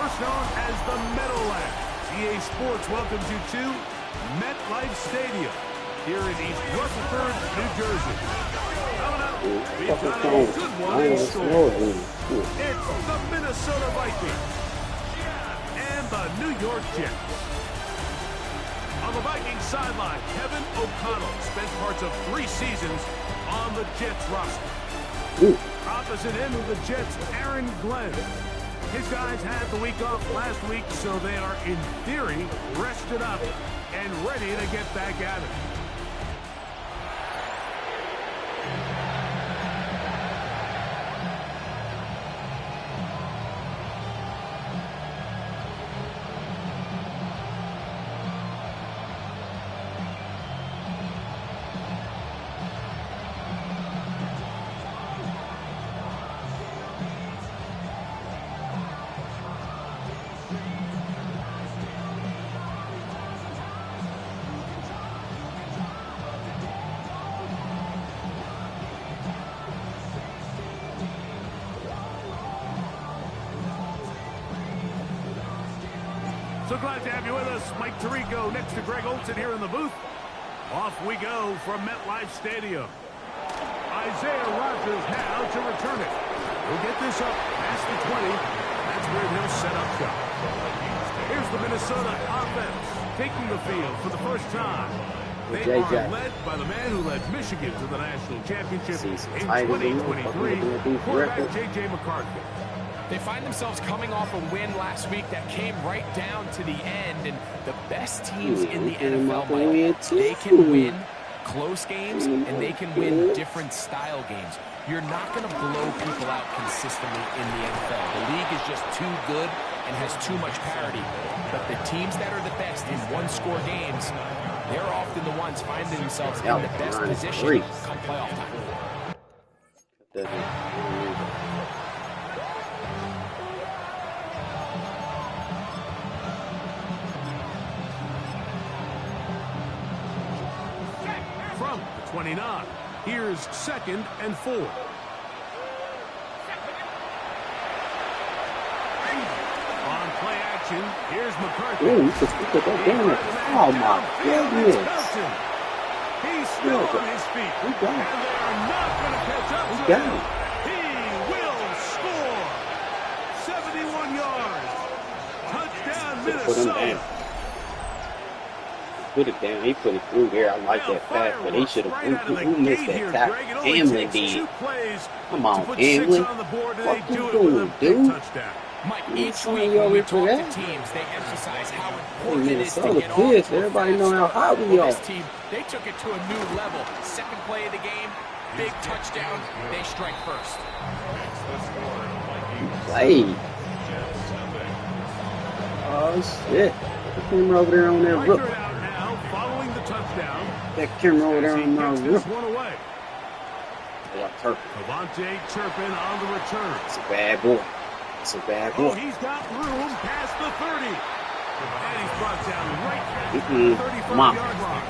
first known as the Meadowlands. EA Sports welcomes you to MetLife Stadium here in East Rutherford, New Jersey. Coming up, we've got a good one in store. It's the Minnesota Vikings and the New York Jets. On the Vikings sideline, Kevin O'Connell spent parts of 3 seasons on the Jets roster. Opposite end of the Jets, Aaron Glenn. His guys had the week off last week, so they are, in theory, rested up and ready to get back at it. So glad to have you with us. Mike Tirico next to Greg Olson here in the booth. Off we go from MetLife Stadium. Isaiah Rodgers now to return it. He'll get this up past the 20. That's where he'll set up shop. Here's the Minnesota offense taking the field for the first time. They are led by the man who led Michigan to the national championship in 2023, quarterback J.J. McCarthy. They find themselves coming off a win last week that came right down to the end, and the best teams in the NFL, Mike, they can win close games and they can win different style games. You're not going to blow people out consistently in the NFL. The league is just too good and has too much parity. But the teams that are the best in one-score games, they're often the ones finding themselves in the best position come playoff time. From the 29, here's 2nd and 4. On play action, here's McCarthy. Oh my goodness. He's still on his feet. And they are not going to catch up to him. He will score. 71 yards. Touchdown, Minnesota. Put it down. He put it through there. I like that pass, but he should have missed that tackle. Hamlin did. Come on, Hamlin. What you doing, dude? Mike, each week when we talk to teams, they emphasize how important it is to get off to a everybody know how high we are. This team, they took it to a new level. 2nd play of the game, big touchdown. They strike first. Hey. Oh shit! The camera over there on that roof. Following the touchdown. That camera over there on my roof. One away. Turpin. Devontae Turpin on the return. It's a bad boy. It's a bad boy. Oh, he's got room past the 30. And he's brought down right at the 35-yard line.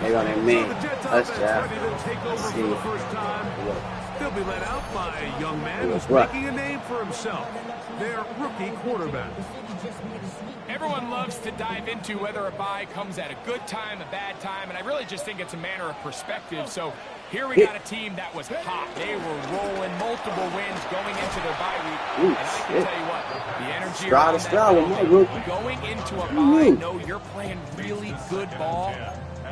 They got that man. So the Jets Touchdown. ready to take over for the first time. They'll be led out by a young man who's What? making a name for himself. Their rookie quarterback. Everyone loves to dive into whether a bye comes at a good time, a bad time, and I really just think it's a matter of perspective. So here we got a team that was hot. They were rolling multiple wins going into their bye week. And I can tell you what, the energy around that going into a bye, know you're playing really good ball.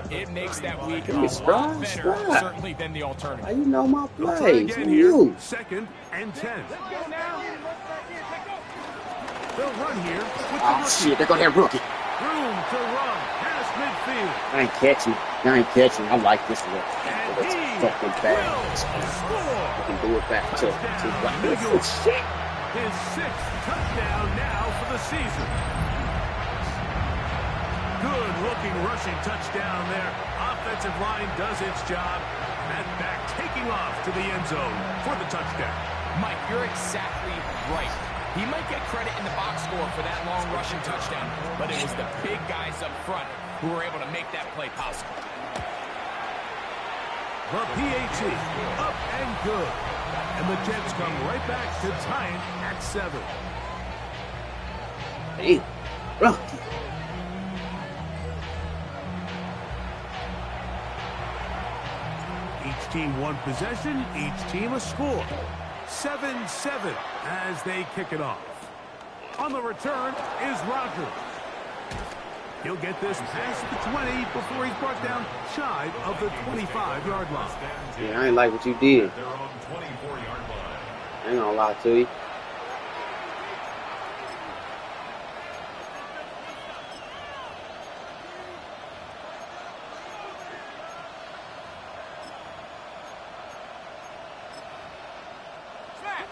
It makes that week a lot better, certainly, than the alternative. How you know my Try plays? again here, 2nd and 10. They'll run here with the rookie. Shit, they're gonna have rookie. Room to run past midfield. I ain't catching. I ain't catching. I like this one. And It's he fucking bad. will score. I can do it back to New York. shit. His 6th touchdown now for the season. Good-looking rushing touchdown there. Offensive line does its job. And back taking off to the end zone for the touchdown. Mike, you're exactly right. He might get credit in the box score for that long rushing touchdown, but it was the big guys up front who were able to make that play possible. The PAT, up and good. And the Jets come right back to tie it at 7. Damn, bro. Each team one possession, each team a score. 7-7 as they kick it off. On the return is Roger. He'll get this past the 20 before he's brought down shy of the 25-yard line. Yeah, I ain't like what you did. I ain't gonna lie to you.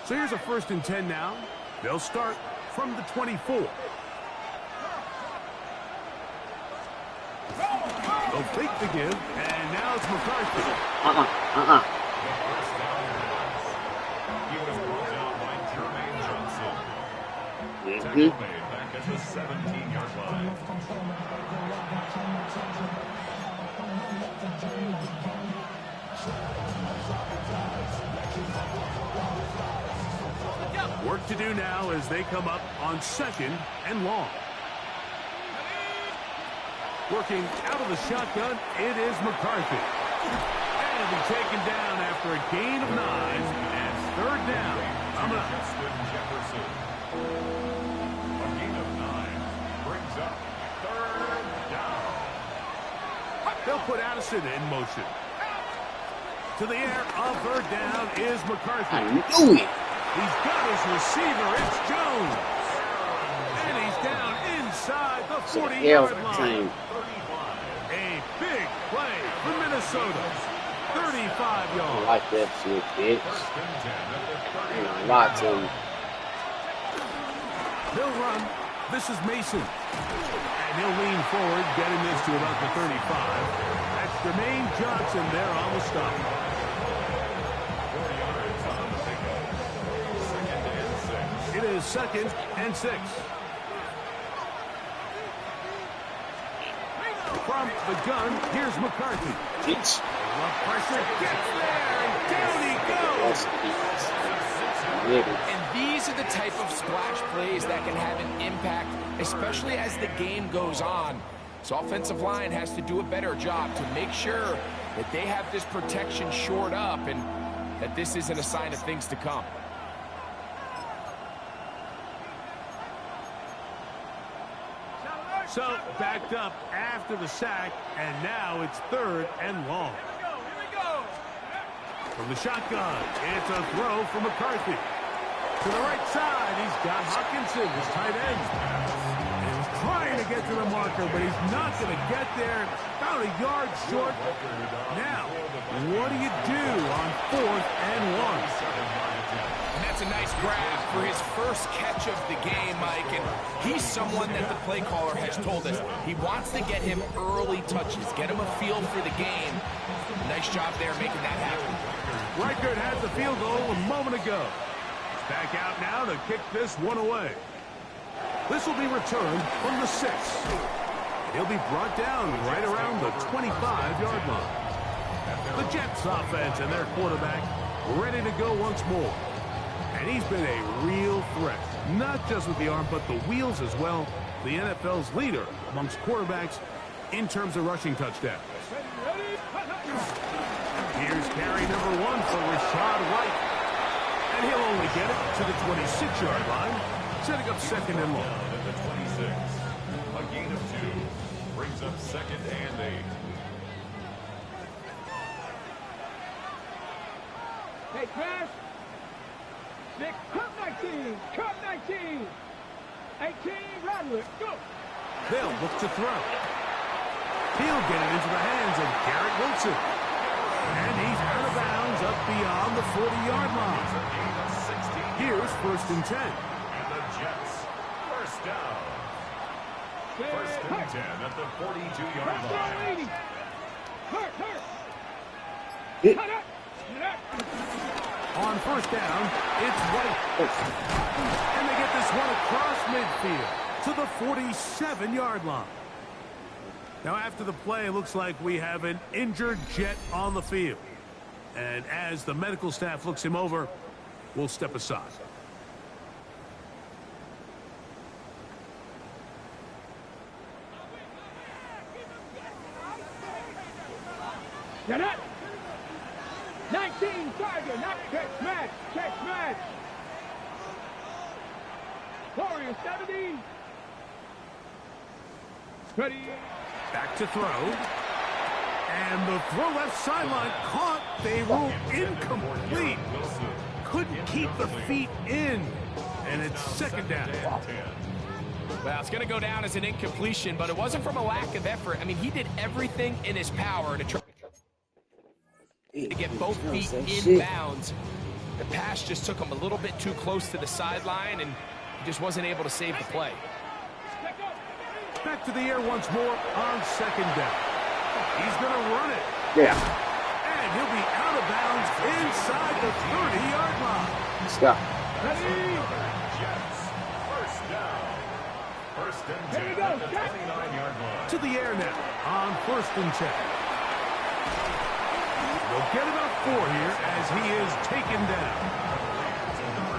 So here's a 1st and 10 now. They'll start from the 24. They'll fake the give, and now it's McCarthy. Back at the 17-yard line. Work to do now as they come up on 2nd and long. Working out of the shotgun, it is McCarthy. And he'll be taken down after a gain of 9 and 3rd down. Coming up. Jefferson. A gain of 9 brings up 3rd down. They'll put Addison in motion. To the air on 3rd down is McCarthy. I knew it. He's got his receiver. It's Jones. And he's down inside the 40-yard line. A big play for Minnesota. 35 yards. I like that shit, bitch. I ain't gonna lie to you. He'll run. This is Mason. And he'll lean forward, getting this to about the 35. That's Jermaine Johnson there on the stop. It is 2nd and 6. From the gun, here's McCarthy. Bitch. Love pressure, gets there, and down he goes. And these are the type of splash plays that can have an impact, especially as the game goes on. So offensive line has to do a better job to make sure that they have this protection shored up and that this isn't a sign of things to come. So backed up after the sack, and now it's 3rd and long. From the shotgun, it's a throw for McCarthy. To the right side, he's got Hawkinson, his tight end. And he's trying to get to the marker, but he's not going to get there. About a yard short. Now, what do you do on 4th and 1? And that's a nice grab for his first catch of the game, Mike. And he's someone that the play caller has told us he wants to get him early touches, get him a feel for the game. Nice job there making that happen. Reichert had the field goal a moment ago. Back out now to kick this one away. This will be returned from the 6. He'll be brought down right around the 25-yard line. The Jets offense and their quarterback ready to go once more. And he's been a real threat, not just with the arm, but the wheels as well. The NFL's leader amongst quarterbacks in terms of rushing touchdowns. Here's carry number 1 for Rashad White. And he'll only get it to the 26-yard line, setting up 2nd and long. At the 26, a gain of 2 brings up 2nd and 8. Hey, Crash. Nick, cut 19. Cut 19. 18, Rattler, go. They'll look to throw. He'll get it into the hands of Garrett Wilson. And he's out of bounds up beyond the 40-yard line. Here's 1st and 10. And the Jets, 1st down. 1st and 10 at the 42-yard line. On 1st down, it's White. And they get this one across midfield to the 47-yard line. Now, after the play, it looks like we have an injured Jet on the field. And as the medical staff looks him over, we'll step aside. Get it. 19 Tiger, not catch match. Catch match. Warrior 70. Ready. Back to throw. And the throw left sideline caught. They ruled incomplete. Couldn't keep the feet in. And it's second down. Well, it's going to go down as an incompletion, but it wasn't from a lack of effort. I mean, he did everything in his power to try to get both feet in bounds. The pass just took him a little bit too close to the sideline, and he just wasn't able to save the play. Back to the air once more on second down. He's going to run it. Yeah. And he'll be out of bounds inside the 30-yard line. Stop. Ready. Jets. First down. First and 10 Here we go. at the 29-yard line. To the air now on first and 10. They'll get about 4 here as he is taken down.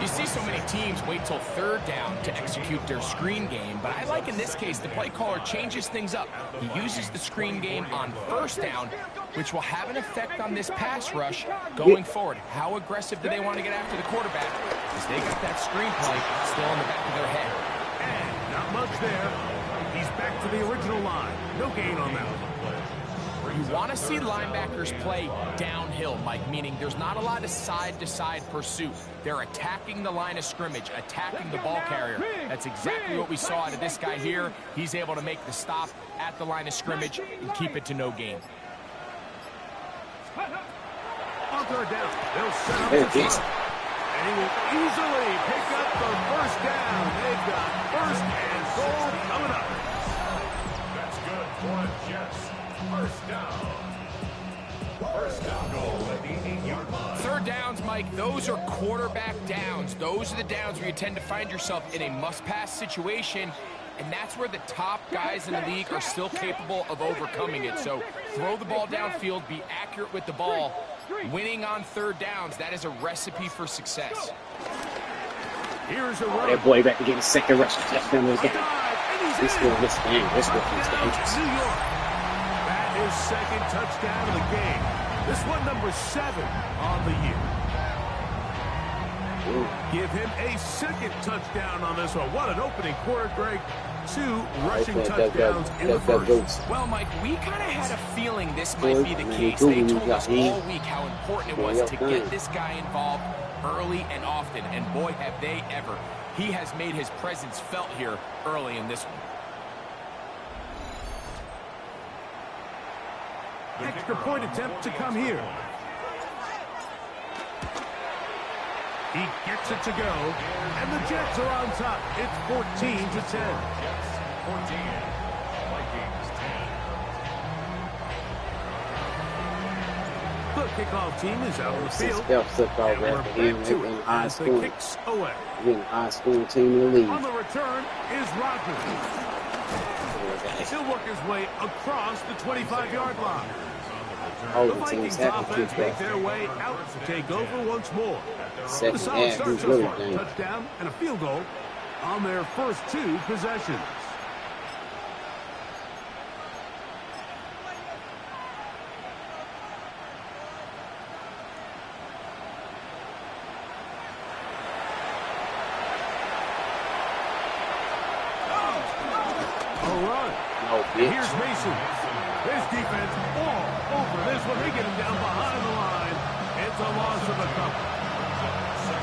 You see so many teams wait till third down to execute their screen game, but I like in this case the play caller changes things up. He uses the screen game on first down, which will have an effect on this pass rush going forward. How aggressive do they want to get after the quarterback? Because they got that screen play still in the back of their head. And not much there. He's back to the original line. No gain on that one. You want to see linebackers play downhill, Mike, meaning there's not a lot of side-to-side pursuit. They're attacking the line of scrimmage, attacking the ball carrier. That's exactly what we saw out of this guy here. He's able to make the stop at the line of scrimmage and keep it to no gain. On third down, they'll set up the front. And he will easily pick up the first down. They've got first and goal coming up. That's good for the Jets. First down. First down goal at the 8-yard line. Third downs, Mike, those are quarterback downs. Those are the downs where you tend to find yourself in a must-pass situation, and that's where the top guys in the league are still capable of overcoming it. So throw the ball downfield, be accurate with the ball. Winning on third downs, that is a recipe for success. Here's a run. That boy back to get his second rushing touchdown of the game. This one is dangerous. New York. That is second touchdown of the game. This one number 7 on the year. Give him a second touchdown on this one. What an opening quarter, Greg. 2 rushing touchdowns in the first. Well, Mike, we kind of had a feeling this might be the case. They told us all week how important it was to get this guy involved early and often, and boy, have they ever. He has made his presence felt here early in this one. Extra point attempt to come here. He gets it to go, and the Jets are on top. It's 14-10. Jets 14. Vikings 10. The kickoff team is out on the field. Football And we're back back to it high as the school. kicks away. High school team in the league. On the return is Rodgers. He'll work his way across the 25-yard line. The Vikings offense make their way out to take over once more. The solid start so far. Touchdown and a field goal on their first 2 possessions. Here's Mason. His defense all over this one. They get him down behind the line. It's a loss of a couple.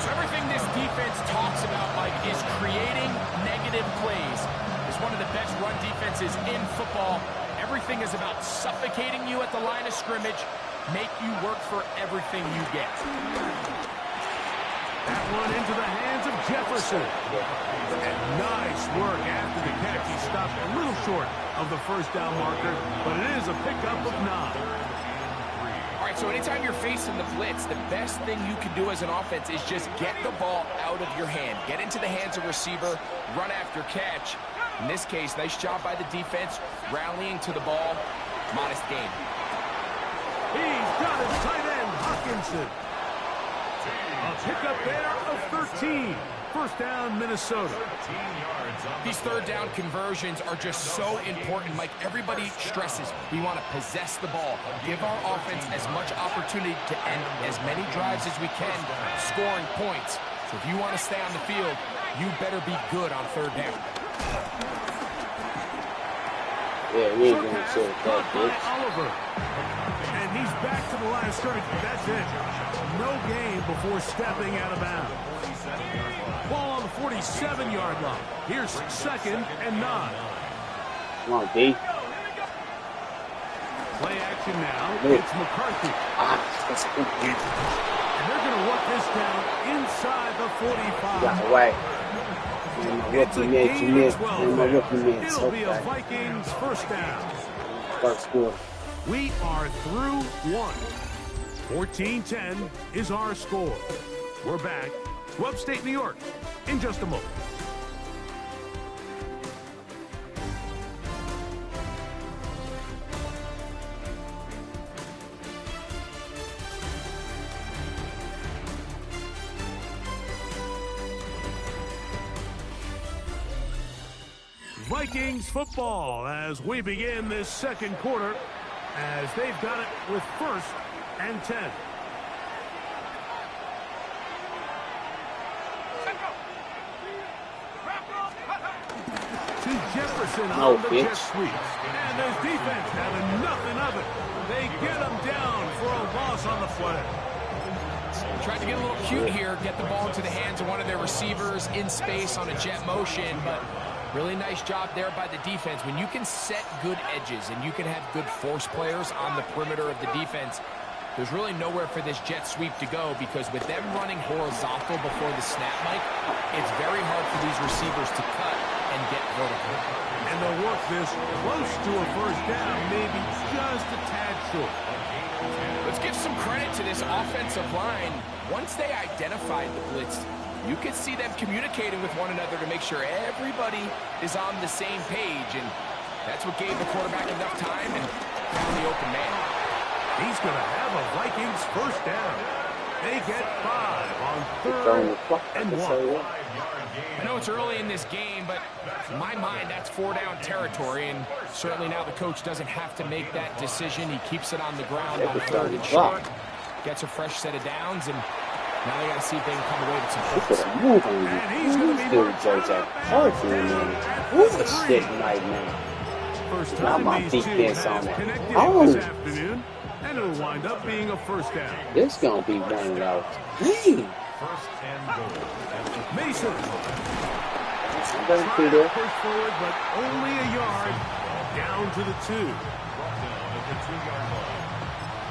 So everything this defense talks about, Mike, is creating negative plays. It's one of the best run defenses in football. Everything is about suffocating you at the line of scrimmage, make you work for everything you get. That one into the hands of Jefferson. And nice work after the catch. He stopped a little short of the first down marker, but it is a pickup of 9. All right, so anytime you're facing the blitz, the best thing you can do as an offense is just get the ball out of your hand. Get into the hands of receiver, run after catch. In this case, nice job by the defense, rallying to the ball. Modest gain. He's got his tight end, Hawkinson. A pickup there of 13. First down, Minnesota. These third down conversions are just so important, Mike. Everybody stresses we want to possess the ball, give our offense as much opportunity to end as many drives as we can, scoring points. So if you want to stay on the field, you better be good on third down. Yeah, we ain't gonna say that, bitch. Oliver. And he's back to the line of scrimmage. That's it. No gain before stepping out of bounds. Ball on the 47-yard line. Here's 2nd and 9. Come on, D. Play action now. It's McCarthy. And they're going to work this down inside the 45. Got away. It's a gain of 12. It'll be a Okay. Vikings first down. First quarter. We are through 1. 14-10 is our score. We're back to upstate New York in just a moment. Vikings football as we begin this second quarter as they've got it with 1st and 10. To Jefferson on the jet sweep. And there's defense having nothing of it. They get him down for a loss on the play. Tried to get a little cute here, get the ball into the hands of one of their receivers in space on a jet motion, but really nice job there by the defense. When you can set good edges and you can have good force players on the perimeter of the defense, there's really nowhere for this jet sweep to go, because with them running horizontal before the snap, Mike, it's very hard for these receivers to cut and get vertical. And they'll work this close to a first down, maybe just a tad short. Let's give some credit to this offensive line. Once they identified the blitz, you could see them communicating with one another to make sure everybody is on the same page, and that's what gave the quarterback enough time and found the open man. He's going to have a Vikings first down. They get 5 on 3rd and 1. I know it's early in this game, but in my mind, that's 4-down territory, and certainly now the coach doesn't have to make that decision. He keeps it on the ground on 3rd and short, gets a fresh set of downs, and now they got to see if they can come away with some points. And he's going to be first time these two have connected this afternoon, and it'll wind up being a first down. This gonna be one of those. First and goal. Mason. Doesn't Trying to push forward, but only a yard down to the 2. Brought down at the 2-yard line.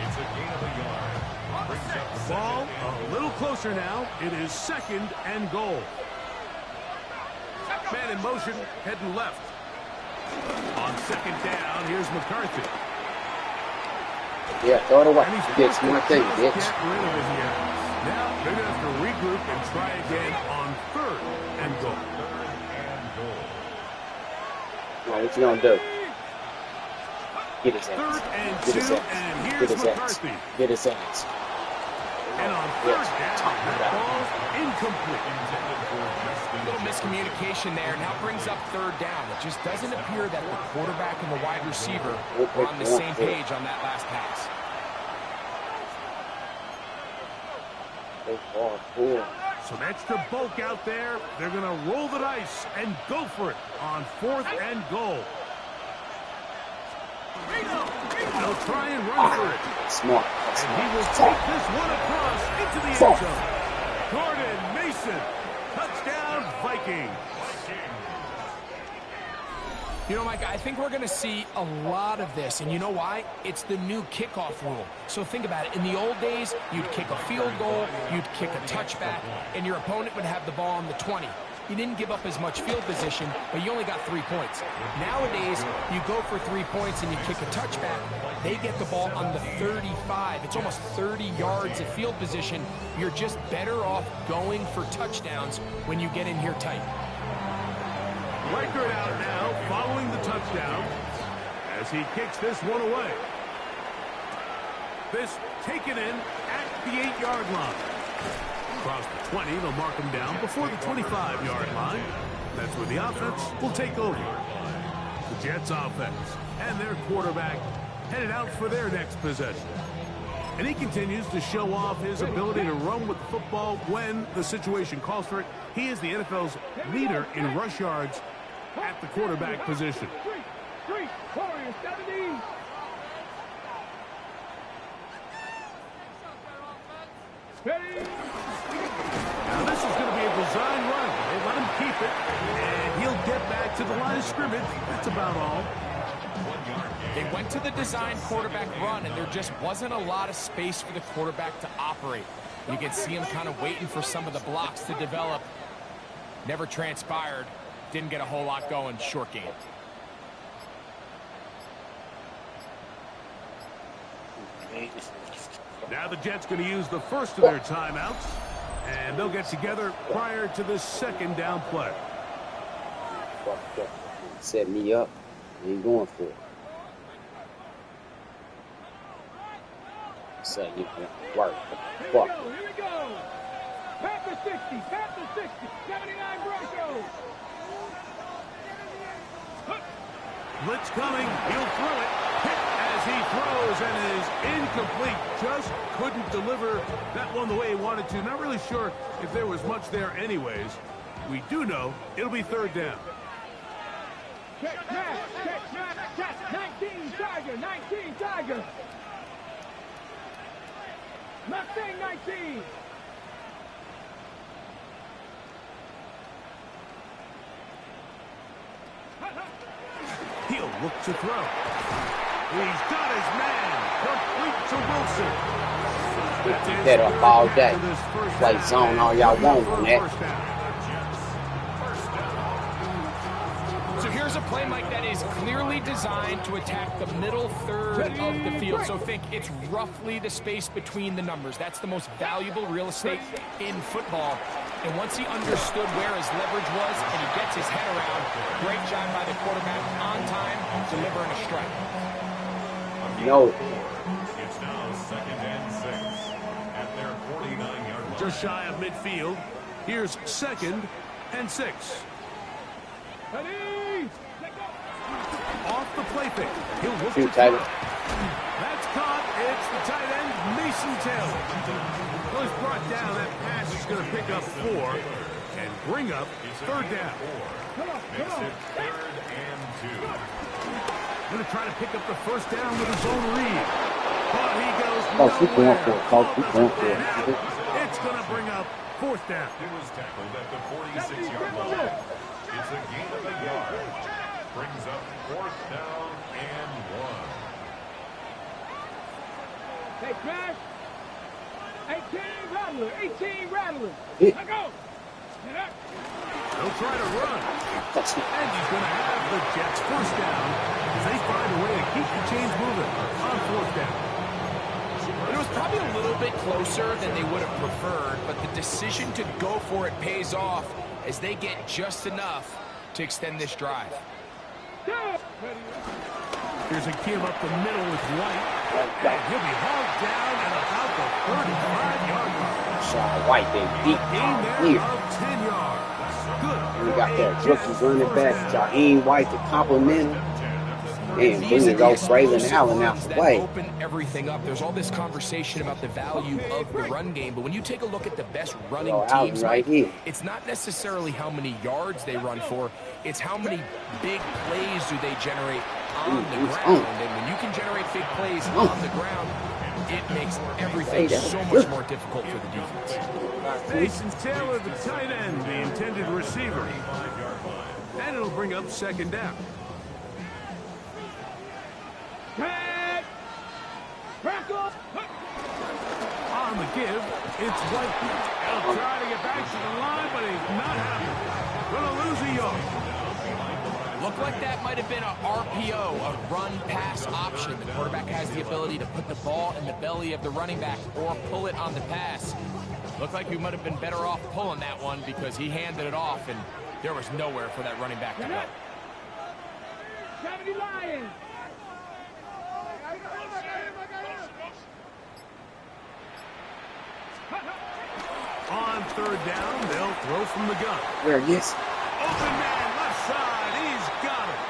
It's a gain of a yard. Brings up The ball a little closer now. It is 2nd and goal. Man in motion, heading left. On 2nd down, here's McCarthy. Yeah, throw it away. And he's Bitch, my thing, bitch. get rid of it here. Now they're going to have to regroup and try again on 3rd and goal. Well, what you gonna do? Get his ass. 3rd and Get 2, his ass. and Get here's his ass. McCarthy. Get his ass. And on 3rd down, that ball's incomplete. A little miscommunication there. Now brings up 3rd down. It just doesn't appear that the quarterback and the wide receiver were on the same page on that last pass. Some extra bulk out there. They're going to roll the dice and go for it on 4th and goal. They'll try and run for it. Smart. And he will take this one across into the end zone. Jordan Mason. Touchdown, Vikings. You know, Mike, I think we're going to see a lot of this, and you know why? It's the new kickoff rule. So think about it. In the old days, you'd kick a field goal, you'd kick a touchback, and your opponent would have the ball on the 20. You didn't give up as much field position, but you only got 3 points. Nowadays, you go for 3 points and you kick a touchback. They get the ball on the 35. It's almost 30 yards of field position. You're just better off going for touchdowns when you get in here tight. Reichert out now, following the touchdown, as he kicks this one away. This taken in at the 8-yard line. Across the 20, they'll mark him down before the 25-yard line. That's where the offense will take over. The Jets offense and their quarterback headed out for their next possession. And he continues to show off his ability to run with the football when the situation calls for it. He is the NFL's leader in rush yards at the quarterback position. Warriors 70. Now this is going to be a design run. They let him keep it, and he'll get back to the line of scrimmage. That's about all. They went to the design quarterback run, and there just wasn't a lot of space for the quarterback to operate. You can see him kind of waiting for some of the blocks to develop. Never transpired. Didn't get a whole lot going. Short game. Now the Jets going to use the first of their timeouts, and they'll get together prior to the second down play. Set me up. Ain't going for it. Set you work. Fuck. Here we go. Panther 60. Panther 60. 79 Broncos. Blitz coming. He'll throw it. Hit as he throws and is incomplete. Just couldn't deliver that one the way he wanted to. Not really sure if there was much there anyways. We do know it'll be third down. Check back. Check back. Check. 19 Tiger. 19 Tiger. Mustang 19. He'll look to throw. He's got his man. Complete to Wilson. Keep that up all day. Play zone all y'all want on that. So here's a play, Mike, that is clearly designed to attack the middle third of the field. So think it's roughly the space between the numbers. That's the most valuable real estate in football. And once he understood where his leverage was and he gets his head around, great job by the quarterback on time, delivering a strike. No. It's now 2nd and 6 at their 49-yard line. Just shy of midfield. Here's 2nd and 6. Off the play fake. He'll look to throw. That's caught. It's the tight end, Mason Taylor. Well, he's brought down. That pass is going to pick up 4 and bring up third down. Makes it 3rd and 2. Going to try to pick up the first down with his own read. But he goes Keep going for it, Coach. Keep going for it. It's going to bring up 4th down. It was tackled at the 46-yard line. It's a gain of a yard. Brings up 4th down and 1. Hey, Smash. 18 Rattler. 18 Rattler. Yeah. Let go. He'll try to run. And he's going to have the Jets first down as they find a way to keep the chains moving on 4th down. It was probably a little bit closer than they would have preferred, but the decision to go for it pays off as they get just enough to extend this drive. Here's a give up the middle with White. And he'll be hauled down at about the 35-yard line. Sean White, they beat Gain there here. of 10 yards. Good. We got that rookie running back, Jaheim White, to compliment him. And These are bring the go Braylon Allen out ones the that way. open everything up. There's all this conversation about the value of the run game, but when you take a look at the best running Allen teams, right here. it's not necessarily how many yards they run for, it's how many big plays do they generate on the ground. And when you can generate big plays on the ground, it makes everything so much more difficult for the defense. Mason Taylor, the tight end, the intended receiver. And it'll bring up 2nd down. On the give, it's White. He'll try to get back to the line, but he's not happy. Going to lose a yard. Looked like that might have been a RPO, a run-pass option. The quarterback has the ability to put the ball in the belly of the running back or pull it on the pass. Looked like we might have been better off pulling that one because he handed it off, and there was nowhere for that running back to go. 70 Lions. On third down, they'll throw from the gun. There he is. Open man, left side. He's got it.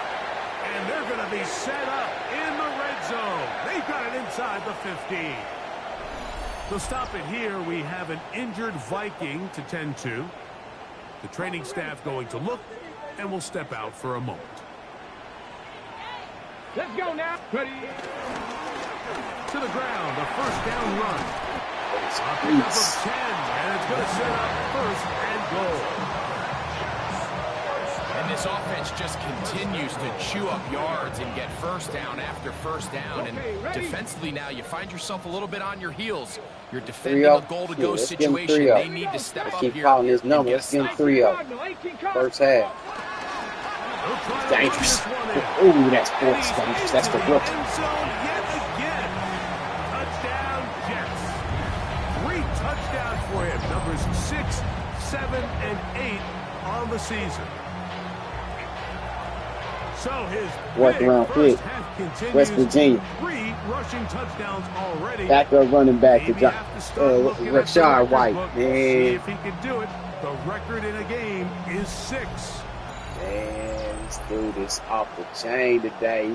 And they're going to be set up in the red zone. They've got it inside the 15. To stop it here, we have an injured Viking to tend to. The training staff going to look, and will step out for a moment. Let's go now. Ready. To the ground, a first down run. A pickup of 10, and it's going to set up first and goal. And this offense just continues to chew up yards and get first down after first down. And defensively now, you find yourself a little bit on your heels. You're defending a goal-to-go situation. They need to step up here. Keep calling his number. Let's give him 3-0. First half. Dangerous. Ooh, that's force dangerous. That's the rookie. Touchdown, Jets. 3 touchdowns for him. Numbers 6, 7, and 8 on the season. So his fourth round pick, West Virginia. 3 rushing touchdowns already. Backup running back to Rashad White. Man. See if he can do it. The record in a game is 6. Man, this dude is off the chain today.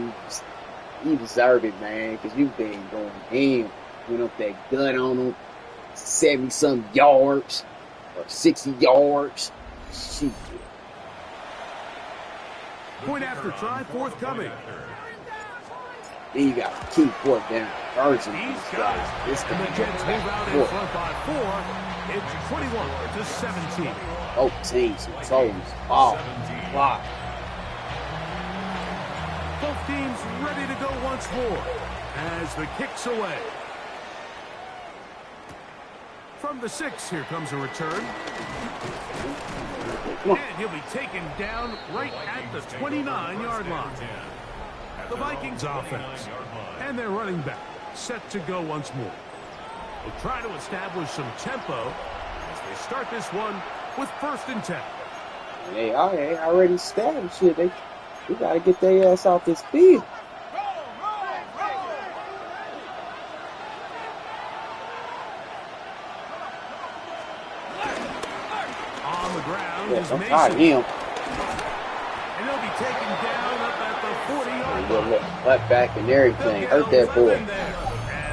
He deserved it, man, because you've been going in. Went up that gut on him. 70-some yards or 60 yards. Shit. Point after try, forthcoming. Then you got to keep fourth down. Urgent. These guys. This And the Jets move out in front by 4. It's 21 to 17. Oh, teams and toes. Oh, wow. Both teams ready to go once more as the kick's away. From the 6, here comes a return. And he'll be taken down right at the 29-yard line. The Vikings offense and their running back set to go once more. They'll try to establish some tempo as they start this one with 1st and 10. They already established it. We got to get their ass off this field. On the ground is I'm Mason. tired of him. And he'll be taken down up at the 40-yard line. Butt back and everything. Hurt that boy. And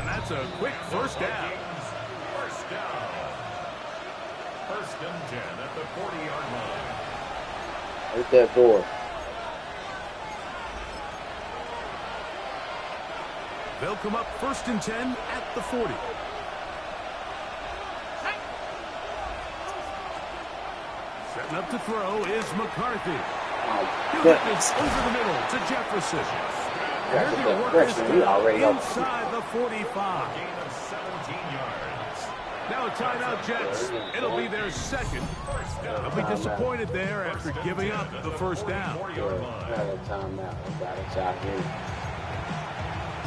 that's a quick first down. First down. 1st and 10 at the 40-yard line. Hurt that boy. They'll come up 1st and 10 at the 40. Setting up to throw is McCarthy. He'll get this over the middle to Jefferson. They're going to work this down inside the 45. Gain of 17 yards. Now a timeout, Jets. It'll be their 2nd. They'll be disappointed there after giving up the first down. Another timeout. Got it out here.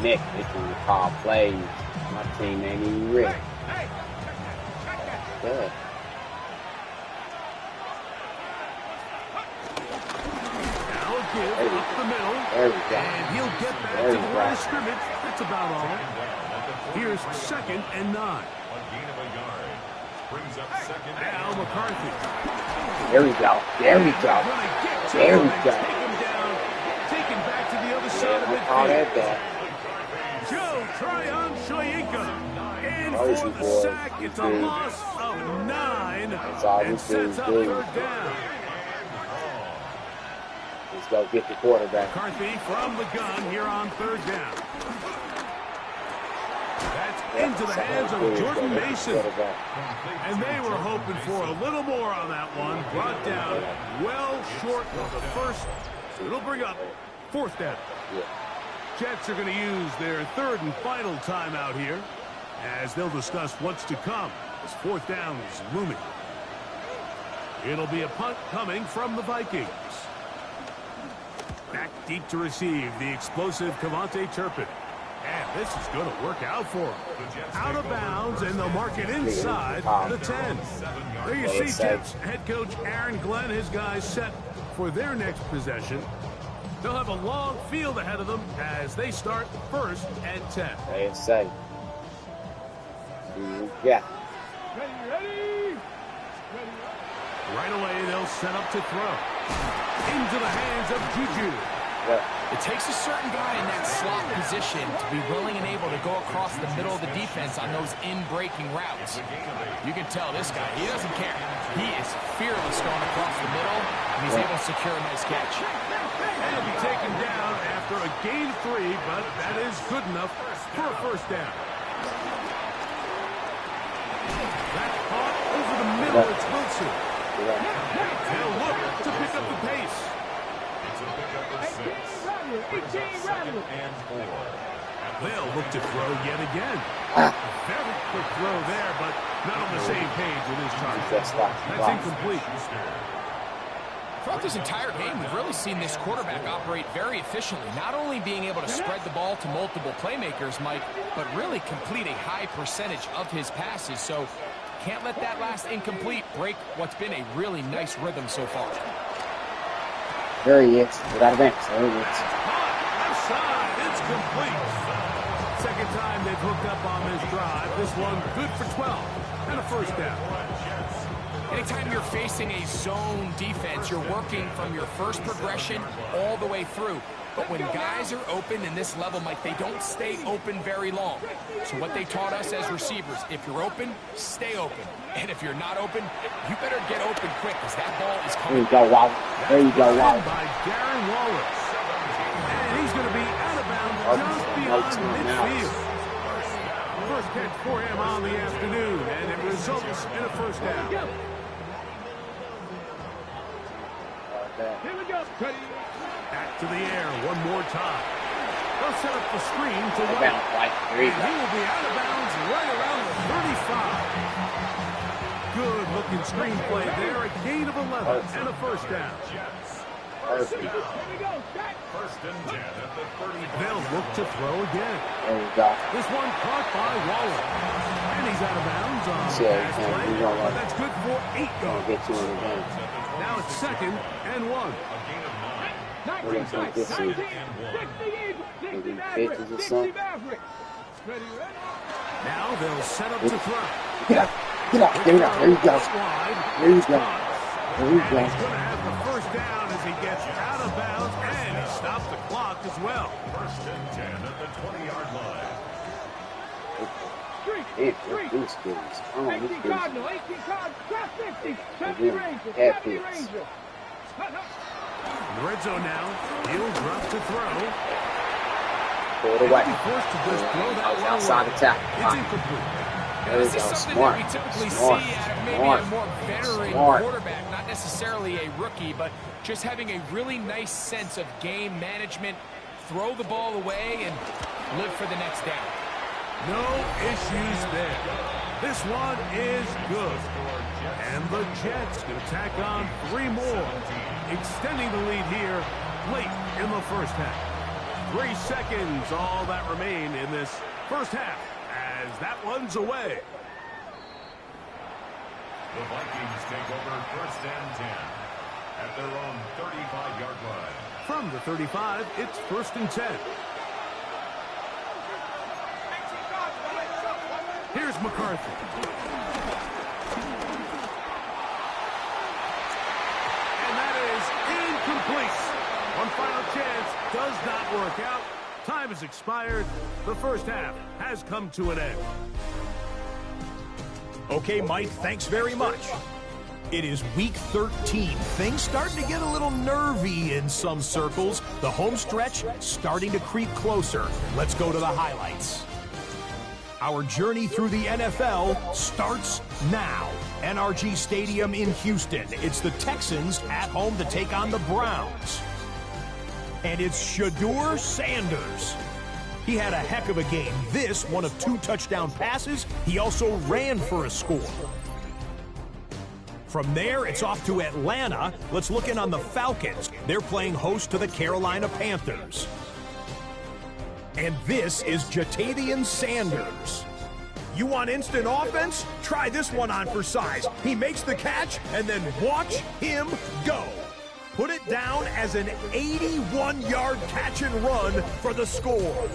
Nick, they can call plays. My team ain't even ready. Good. Now a give up the middle. And he'll get back to the line of scrimmage. That's about all. Here's 2nd and 9. A gain of a yard. Brings up 2nd. Now McCarthy. There we go. There we go. There we go. Taken back to the other side of midfield. Joe Tryon Shoyinka. And for the sack, it's a loss of 9. And sets up 3rd down. Let's go get the quarterback. McCarthy from the gun here on 3rd down. That's into the hands of Jordan Mason. And they were hoping for a little more on that one. Brought down well short of the first. So it'll bring up 4th down. Jets are going to use their 3rd and final timeout here as they'll discuss what's to come as 4th down is looming. It'll be a punt coming from the Vikings. Back deep to receive the explosive Cavante Turpin. And this is going to work out for him. Out of bounds, and they'll mark it inside the 10. There you see Jets head coach Aaron Glenn, his guys set for their next possession. They'll have a long field ahead of them as they start 1st and 10. Play it safe. Yeah. Ready? Right away, they'll set up to throw. Into the hands of Juju. It takes a certain guy in that slot position to be willing and able to go across the middle of the defense on those in-breaking routes. You can tell this guy, he doesn't care. He is fearless going across the middle, and he's able to secure a nice catch. And he'll be taken down after a gain of 3, but that is good enough for a first down. That caught over the middle. It's Wilson. They'll look to pick up the pace. It's a pickup of 6. Brings up 2nd and 4. They'll look to throw yet again. Very quick throw there, but not on the same page with his target. That's incomplete. Throughout this entire game, we've really seen this quarterback operate very efficiently, not only being able to spread the ball to multiple playmakers, Mike, but really complete a high percentage of his passes. So can't let that last incomplete break what's been a really nice rhythm so far. There he is. Without a bench. There he is. Left side, it's complete. Second time they've hooked up on this drive. This one good for 12 and a first down. Anytime you're facing a zone defense, you're working from your first progression all the way through. But when guys are open in this level, Mike, they don't stay open very long. So what they taught us as receivers, if you're open, stay open. And if you're not open, you better get open quick because that ball is coming. There you go, Wally. There you go, Wally. By Darren Wallace. And he's going to be out of bounds just beyond midfield. First catch for him on the afternoon, and it results in a first down. Here we go. Back to the air one more time. They'll set up the screen to White. There you And he will be out of bounds right around the 35. Good looking screenplay there. A gain of 11 and a first down. Perfect. Here we go. Jack. First and 10 at the 30. They'll look to throw again. There you go. This one caught by Waller. And he's out of bounds on the pass play. But that's good for 8 I'll yards. get you in the game. Now it's 2nd and 1. What is going to get you? 60 Maybe Mavericks. 50s or 60 something. Mavericks. Ready, ready. Now they'll set up to throw. Get up. Get up. There you go. There you go. Wide. There you go. There you And go. he's going to have the first down as he gets out of bounds, and he stopped the clock as well. First and 10 at the 20-yard line. These kids. Oh, 18 these kids. Cardinal, 18 Cardinal, top 50, 70 Again, Rangers, cat 70 picks. Rangers. In the red zone now. He'll drop to throw. Pull it away. He'll be forced to just throw that one Outside away. the tackle. It's incomplete. There This you is go. something Smart. that we typically Smart. see out of maybe Smart. a more veteran Smart. quarterback, not necessarily a rookie, but just having a really nice sense of game management, throw the ball away, and live for the next down. No issues there. This one is good. And the Jets can tack on 3 more, extending the lead here late in the first half. 3 seconds, all that remain in this first half, as that one's away. The Vikings take over first and 10 at their own 35-yard line. From the 35, it's first and 10. Here's McCarthy. And that is incomplete. One final chance does not work out. Time has expired. The first half has come to an end. Okay, Mike, thanks very much. It is week 13. Things starting to get a little nervy in some circles. The home stretch starting to creep closer. Let's go to the highlights. Our journey through the NFL starts now. NRG Stadium in Houston. It's the Texans at home to take on the Browns. And it's Shedeur Sanders. He had a heck of a game. This, one of 2 touchdown passes. He also ran for a score. From there, it's off to Atlanta. Let's look in on the Falcons. They're playing host to the Carolina Panthers. And this is Jatavian Sanders. You want instant offense? Try this one on for size. He makes the catch, and then watch him go. Put it down as an 81-yard catch and run for the score.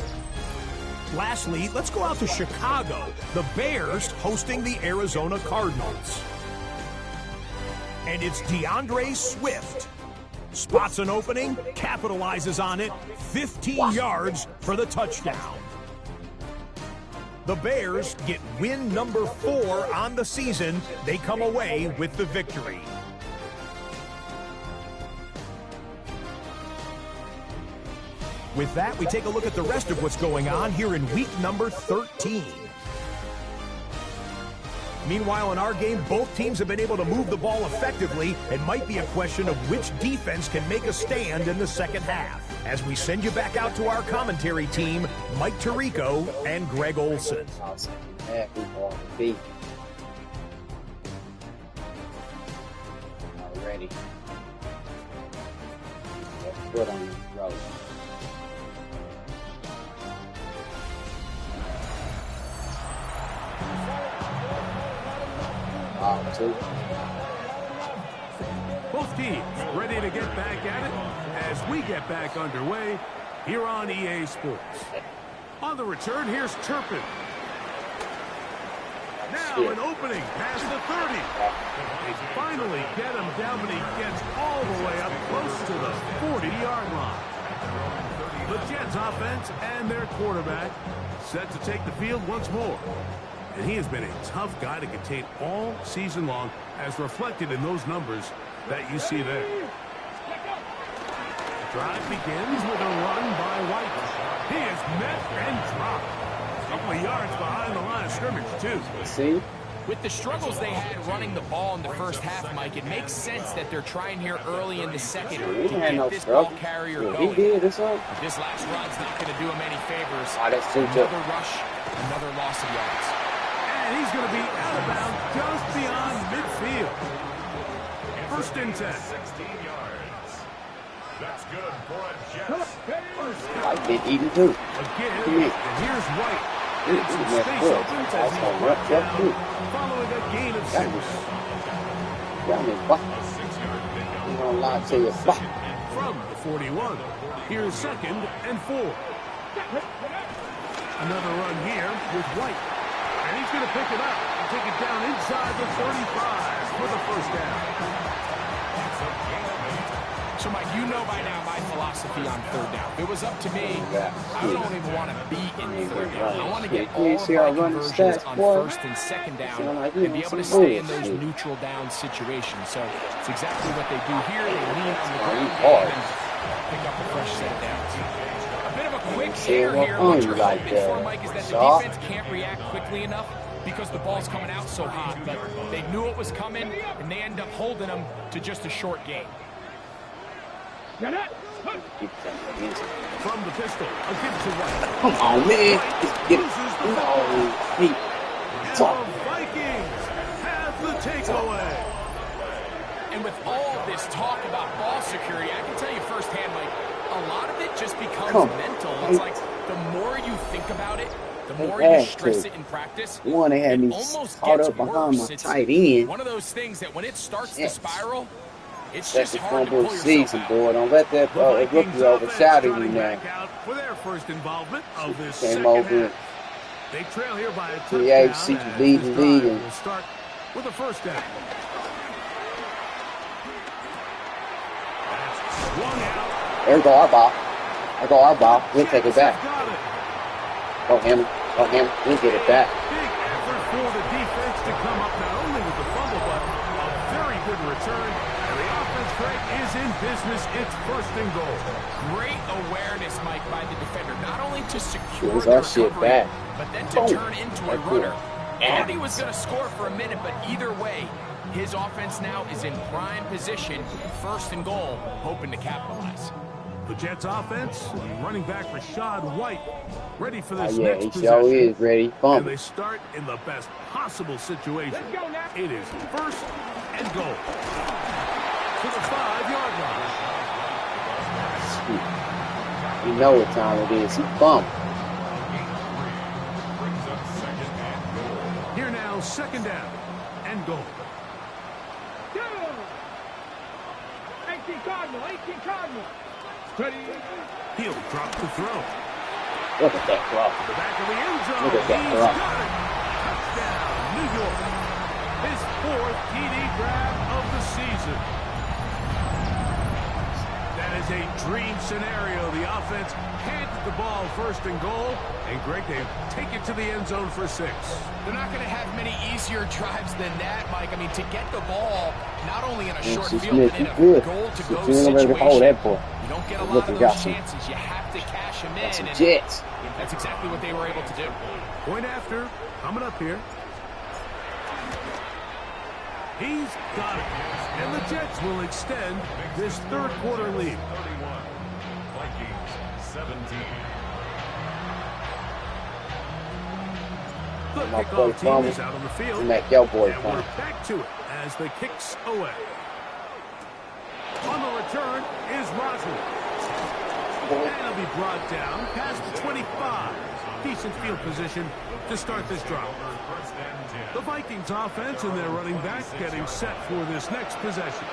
Lastly, let's go out to Chicago. The Bears hosting the Arizona Cardinals. And it's DeAndre Swift. Spots an opening, capitalizes on it, 15 yards for the touchdown. The Bears get win number 4 on the season. They come away with the victory. With that, we take a look at the rest of what's going on here in week number 13. Meanwhile, in our game, both teams have been able to move the ball effectively. It might be a question of which defense can make a stand in the second half. As we send you back out to our commentary team, Mike Tirico and Greg Olson. Already. Foot on the road. Both teams ready to get back at it as we get back underway here on EA Sports. On the return, here's Turpin. Now an opening past the 30. They finally get him down, but he gets all the way up close to the 40-yard line. The Jets offense and their quarterback set to take the field once more. And he has been a tough guy to contain all season long, as reflected in those numbers that you see there. The drive begins with a run by White. He is met and dropped. A couple of yards behind the line of scrimmage, too. See? With the struggles they had running the ball in the first half, Mike, it makes sense that they're trying here early in the second to get this ball carrier going. This last run's not going to do him any favors. Another rush, another loss of yards. And he's going to be out of bounds just beyond midfield. First and 10. 16 yards. That's good for a Jets. White been eating too. Again, and here's White. It's some space opens as he brought down following a gain of 6. You don't lie to your fuck. From the 41, here's 2nd and 4. Another run here with White. And he's going to pick it up and take it down inside the 35 for the first down. So, Mike, you know by now my philosophy on third down. If it was up to me, I don't even want to be in third down. I want to get all of my conversions on first and second down and be able to stay in those neutral down situations. So it's exactly what they do here. They lean on the ground and pick up a fresh set of downs. A bit of a quick scare here. What you're hoping for, Mike, is that the defense can't react quickly enough because the ball's coming out so hot. But they knew it was coming, and they end up holding them to just a short gain. From the pistol, a give to White. Come on, man. Get it. The Vikings have the takeaway. And with all this talk about ball security, I can tell you firsthand, Mike, a lot of it just becomes mental. It's like the more you think about it, the more you stress it in practice, they had me caught up behind my tight end. One of those things that when it starts to spiral, it's that's just the hard to pull yourself season, boy. Don't let that rookie overshadow you now. For their first involvement of this Came over. They trail here by a touchdown. The AFC lead the league. We'll start with a first down. Swung out. There go our ball. There go our ball. We'll take it back. Go him. Go him. We'll get it back. Big effort for the defense to come up not only with the fumble, but a very good return. And the offense, Craig, is in business. It's first and goal. Great awareness, Mike, by the defender. Not only to secure our shit back, but then to turn into a runner. And he was going to score for a minute, but either way, his offense now is in prime position, first and goal, hoping to capitalize. The Jets offense, running back Rashad White, ready for this next possession. He sure is ready. And they start in the best possible situation. It is first and goal. To the 5-yard line. You know what time it is. He bumped. Here now, second down and goal. 18 Cardinal, 18 Cardinal. He'll drop the throw. Look at that throw. To the back of the end zone. Look at that He's throw. got it. Touchdown, New York. His 4th TD grab of the season. dream scenario. The offense handed the ball first and goal, and Greg, they take it to the end zone for 6. They're not going to have many easier drives than that, Mike. I mean, to get the ball, not only in a short field, but in a goal-to-go situation, you don't get a lot of those chances. You have to cash them in, and that's exactly what they were able to do. Point after, coming up here. He's got it. And the Jets will extend this third quarter lead. 31. Vikings 17. The kickoff team is out on the field. And we're back to it as the kicks away. On the return is Roswell. And he'll be brought down past the 25. Decent field position to start this drive. The Vikings offense and their running back getting set for this next possession.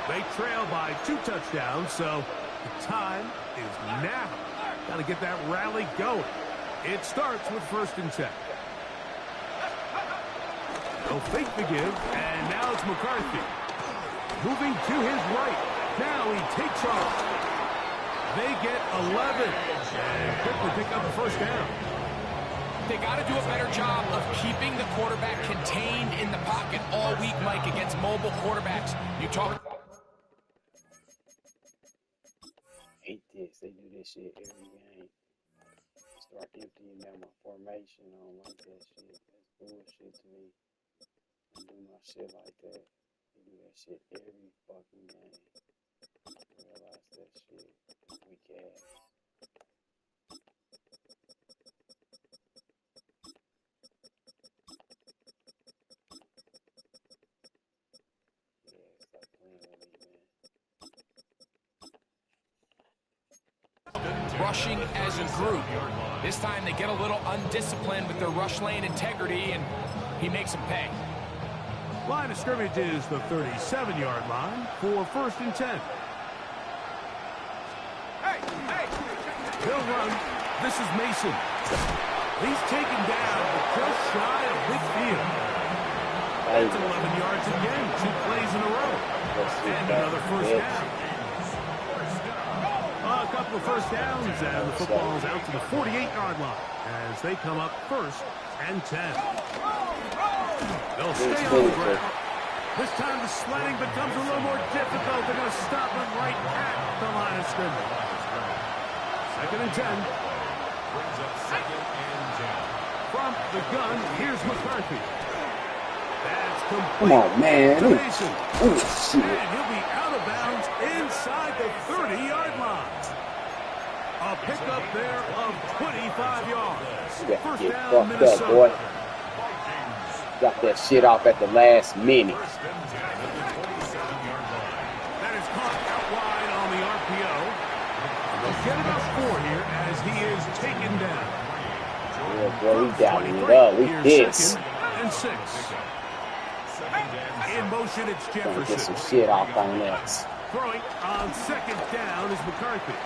They trail by 2 touchdowns, so the time is now. Got to get that rally going. It starts with 1st and 10. They'll fake the give, and now it's McCarthy. Moving to his right. Now he takes off. They get 11 and quickly pick up the 1st down. They got to do a better job of keeping the quarterback contained in the pocket all week, Mike, against mobile quarterbacks. You talk. Hate this. They do this shit every game. Start emptying out my formation. I don't like that shit. That's bullshit to me. I do my shit like that. They do that shit every fucking game. Realize that shit. Weak ass. Rushing as a group. This time they get a little undisciplined with their rush lane integrity, and he makes them pay. Line of scrimmage is the 37-yard line for 1st and 10. He'll run. This is Mason. He's taken down just shy of midfield. That's 11 yards again. 2 plays in a row. And another 1st down. A couple of 1st downs, and the football's out to the 48-yard line as they come up 1st and 10. They'll stay on the ground. This time the sledding becomes a little more difficult. They're going to stop him right at the line of scrimmage. 2nd and 10. Brings up 2nd and 10. From the gun, here's McCarthy. That's complete. Come on, man. To Mason. Oh, shit. And he'll be out of bounds inside the 30-yard line. A pickup there of 25 yards. 1st down, Minnesota. Boy. Got that shit off at the last minute. That is caught out wide on the RPO. They'll get about 4 here as he is taken down. Yeah, bro, we got it up. We this. 2nd and 6. In motion, it's Jefferson. Get some shit off on us. Throwing on 2nd down is McCarthy.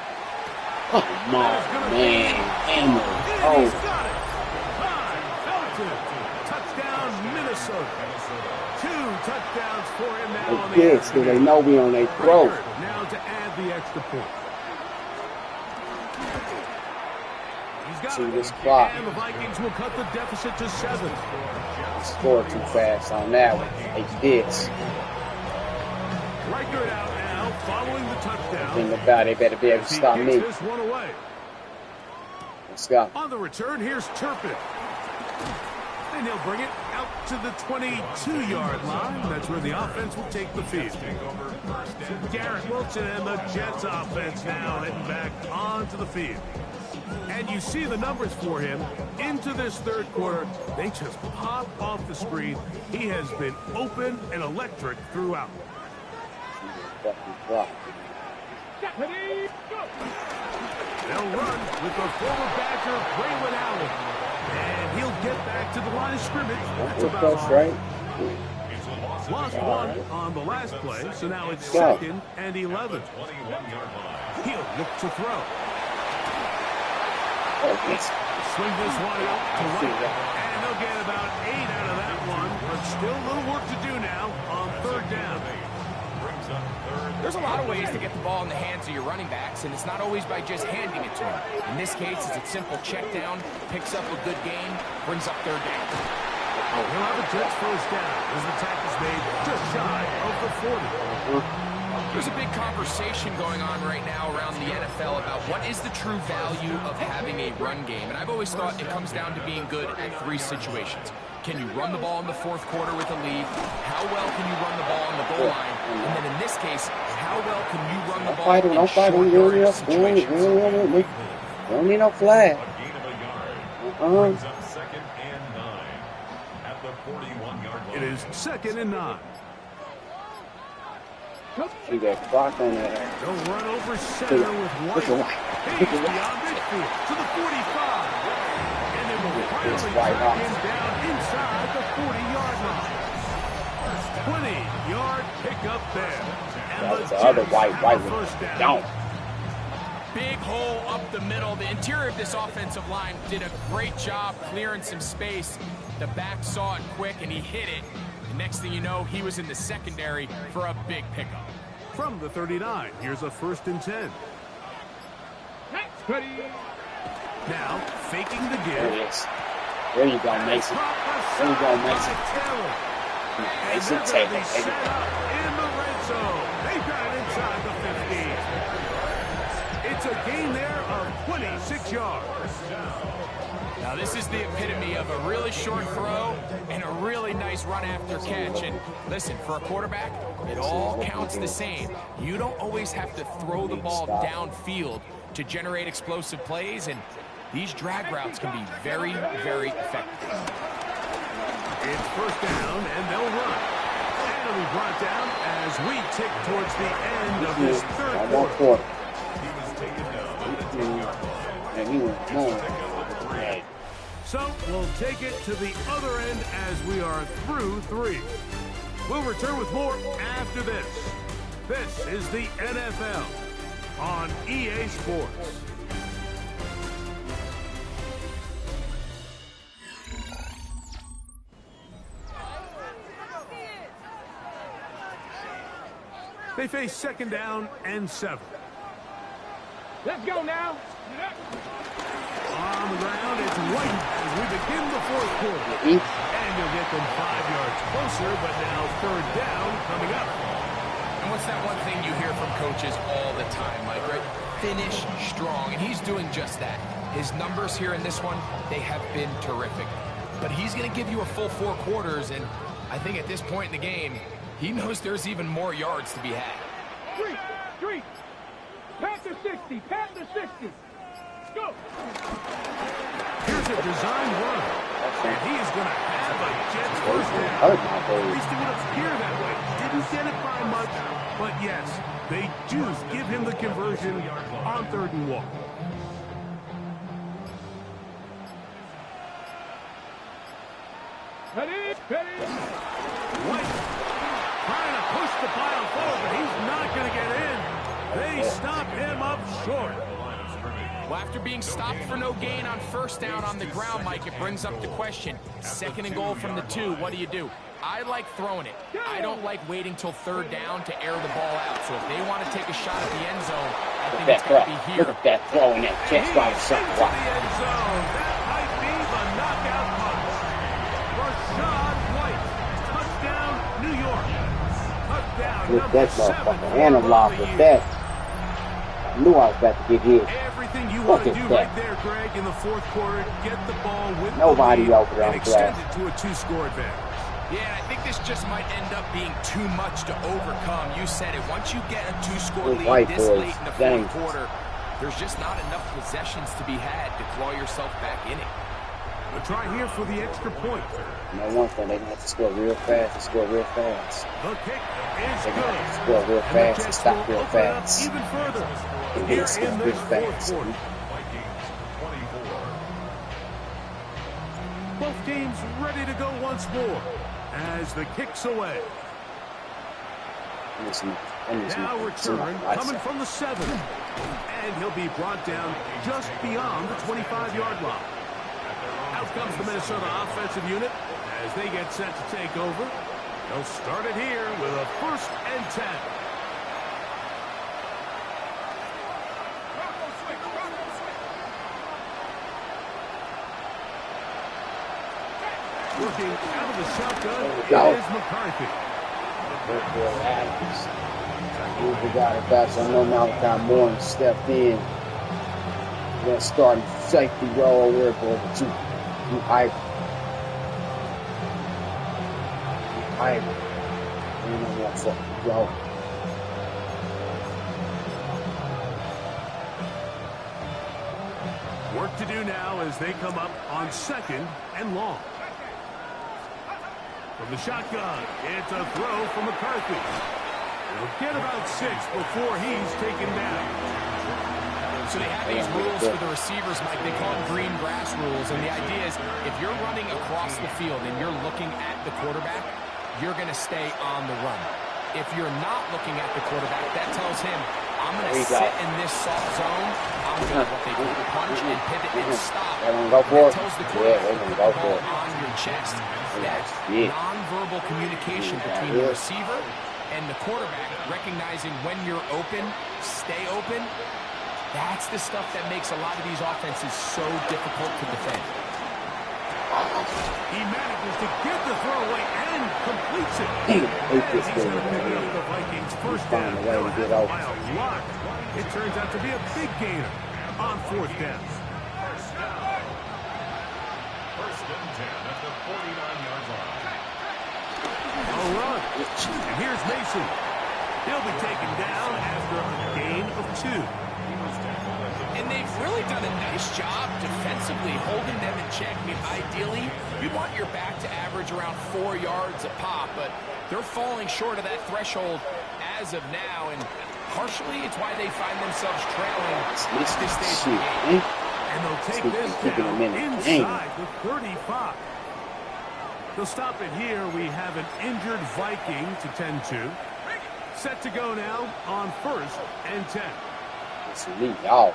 Oh, my man. Ammo. Oh. He's got it. 5, Felton. Touchdown, Minnesota. 2 touchdowns for him now on the this, because they know we on their throat. Now to add the extra point. He's got See it. this clock. And the Vikings will cut the deficit to 7. Scored too fast on that one. It's this. Riker it out now, following the touchdown. Think about it, better be able to stop me. This one away. Let's go. On the return, here's Turpin. And he'll bring it out to the 22-yard line. That's where the offense will take the field. Garrett Wilson and the Jets offense now heading back onto the field. And you see the numbers for him into this 3rd quarter. They just pop off the screen. He has been open and electric throughout. They'll run with the former Badger, Braylon Allen. And he'll get back to the line of scrimmage. That's about right. Lost 1 on the last play, so now it's 2nd and 11. He'll look to throw. Swing this one out to right. And they'll get about 8 out of that one, but still a little work to do now on 3rd down. There's a lot of ways to get the ball in the hands of your running backs, and it's not always by just handing it to them. In this case, it's a simple check down, picks up a good gain, brings up third down. He'll have a Jets first down as the tackle's made just shy of the 40. There's a big conversation going on right now around the NFL about what is the true value of having a run game. And I've always thought it comes down to being good at three situations. Can you run the ball in the fourth quarter with a lead? How well can you run the ball on the goal line? And then in this case, how well can you run the ball in short yardage situations? Don't need no flag. A gain of a yard. Brings up 2nd and 9 at the 41-yard line. It is 2nd and 9. She got clock on that. They'll run over center with White. He's beyond midfield to the 45. And they will finally track him down inside the 40-yard line. 20-yard pickup there. And That's the other White first down. Big hole up the middle. The interior of this offensive line did a great job clearing some space. The back saw it quick, and he hit it. The next thing you know, he was in the secondary for a big pickup. From the 39, here's a 1st and 10. Now, faking the There it give. is. There you go, Mason. There you go, Mason. Mason Taylor. Set up in the red zone. They've got it inside the 15. It's a gain there of 26 yards. Now, this is the epitome of a really short throw and a really nice run after catch. And listen, for a quarterback, it all counts the same. You don't always have to throw the ball downfield to generate explosive plays, and these drag routes can be very, very effective. It's 1st down, and they'll run. And it'll be brought down as we tick towards the end of this 3rd quarter. He was taken down at the 10-yard line. And he went more. So we'll take it to the other end as we are through 3. We'll return with more after this. This is the NFL on EA Sports. They face 2nd down and 7. Let's go now. On the ground, it's White as we begin the 4th quarter. And you'll get them 5 yards closer, but now 3rd down coming up. And what's that one thing you hear from coaches all the time, Mike, right? Finish strong, and he's doing just that. His numbers here in this one, they have been terrific. But he's going to give you a full 4 quarters, and I think at this point in the game, he knows there's even more yards to be had. Street. Past the 60. Past the 60. Go. Here's a design run. And he is going to have a Jets first down. At least it would appear that way. Didn't get it by much, but yes, they do give him the conversion on 3rd and 1. Ready. White trying to push the pile forward, but he's not going to get in. They stop him up short. Well, after being stopped for no gain on 1st down on the ground, Mike, it brings up the question. 2nd and goal from the 2, what do? I like throwing it. I don't like waiting till 3rd down to air the ball out. So if they want to take a shot at the end zone, I think it's going to be here. Look at that throw in that chest by himself. The end zone. That might be the knockout punch. Rashad White. Touchdown, New York. Touchdown, Look number that 7 motherfucker. And I'm lost with that. I knew I was about to get hit. Everything you want to do right there, Greg, in the 4th quarter, get the ball with Nobody the lead over there and on extend grass. it to a 2-score advantage. Yeah, I think this just might end up being too much to overcome. You said it. Once you get a 2-score lead this late in the 4th quarter, there's just not enough possessions to be had to claw yourself back in it. A try here for the extra point. No one thing, they have to score real fast and score real fast. The kick is They good. have to score real And the fast and Jets stop will real open it up fast. even further They here need to score in real this 4th fast. quarter. Vikings 24. Both teams ready to go once more as the kick's away. Now return coming from the 7. And he'll be brought down just beyond the 25-yard line. Out comes the Minnesota offensive unit as they get set to take over. They'll start it here with a 1st and 10. Working out of the shotgun is McCarthy. We got it back. So I know Malachi Moore stepped in. That starting safety role there for the two hype. And I'm gonna fucking go. Work to do now as they come up on 2nd and long. From the shotgun, it's a throw from McCarthy. He'll get about 6 before he's taken down. So they have these rules for the receivers, Mike. They call them green grass rules. And the idea is if you're running across the field and you're looking at the quarterback, you're going to stay on the run. If you're not looking at the quarterback, that tells him, I'm going to sit in this soft zone. I'm going to what they call punch and pivot and stop. That tells the quarterback to put the ball on your chest. That's nonverbal communication between the receiver and the quarterback, recognizing when you're open, stay open. That's the stuff that makes a lot of these offenses so difficult to defend. He manages to get the throw away and completes it. He's going to pick up the Vikings first down. They'll have it by a lot. It turns out to be a big gainer on 4th down. First and 10 at the 49-yard line. A run. And here's Mason. He'll be taken down after a gain of 2. And they've really done a nice job defensively holding them in check. I mean, ideally, you want your back to average around 4 yards a pop, but they're falling short of that threshold as of now, and partially it's why they find themselves trailing at this stage of the game. And they'll take this down inside the 35. They'll stop it here. We have an injured Viking to tend to. Set to go now on 1st and 10. It's me, y'all.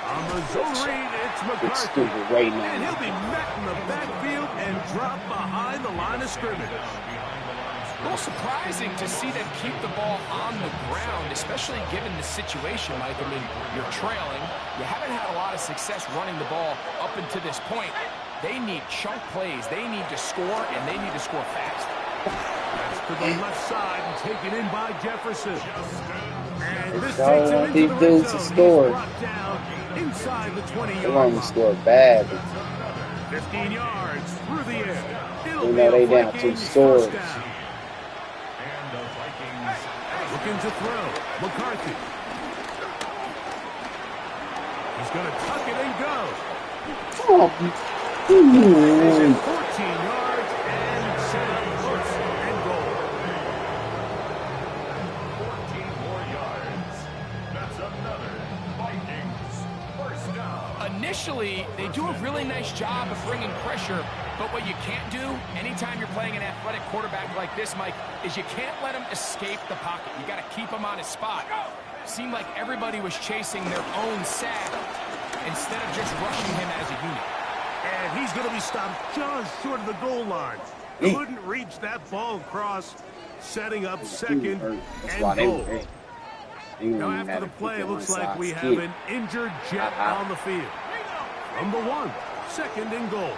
On the zone read, it's McCarthy. And he'll be met in the backfield and dropped behind the line of scrimmage. A little surprising to see them keep the ball on the ground, especially given the situation, Mike. I mean, you're trailing. You haven't had a lot of success running the ball up until this point. They need chunk plays. They need to score, and they need to score fast. That's to the left side and taken in by Jefferson. And this takes him into the red zone. He's brought down inside the 20-yard line. Scored bad. 15 yards through the air. It'll be they a down 2 Vikings scores. first down. And the Vikings looking to throw. McCarthy. He's going to tuck it and go. This is 14 yards and set up first and goal. 14 more yards. That's another Vikings first down. Initially, they do a really nice job of bringing pressure, but what you can't do anytime you're playing an athletic quarterback like this, Mike, is you can't let him escape the pocket. You got to keep him on his spot. Seemed like everybody was chasing their own sack instead of just rushing him as a unit. And he's going to be stopped just short of the goal line. Couldn't reach that ball across, setting up 2nd and goal. Now after the play, it looks like we have an injured Jet on the field. From the 1, 2nd and goal.